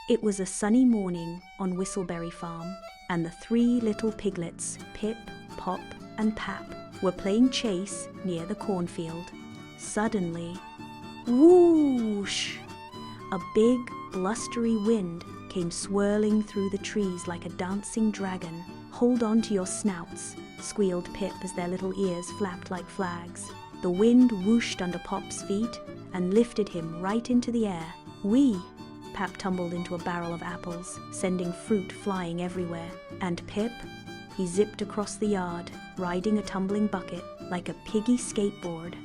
It was a sunny morning on Whistleberry Farm, and the three little piglets, Pip, Pop, and Pap, were playing chase near the cornfield. Suddenly, whoosh! A big, blustery wind came swirling through the trees like a dancing dragon. "Hold on to your snouts," squealed Pip as their little ears flapped like flags. The wind whooshed under Pop's feet and lifted him right into the air. "Whee!" Pap tumbled into a barrel of apples, sending fruit flying everywhere. And Pip? He zipped across the yard, riding a tumbling bucket like a piggy skateboard.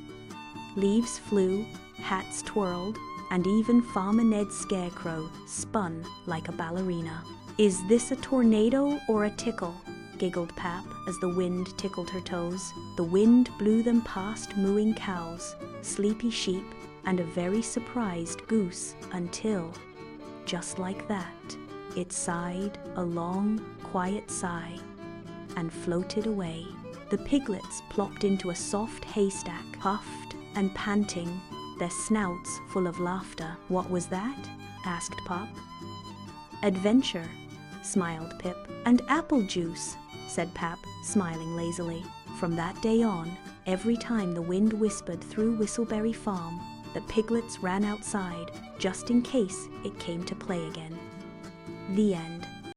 Leaves flew, hats twirled, and even Farmer Ned's scarecrow spun like a ballerina. "Is this a tornado or a tickle?" giggled Pap as the wind tickled her toes. The wind blew them past mooing cows, sleepy sheep, and a very surprised goose until, just like that, it sighed a long, quiet sigh and floated away. The piglets plopped into a soft haystack, puffed and panting, their snouts full of laughter. "What was that?" asked Pop. "Adventure," smiled Pip. "And apple juice," said Pap, smiling lazily. From that day on, every time the wind whispered through Whistleberry Farm, the piglets ran outside, just in case it came to play again. The end.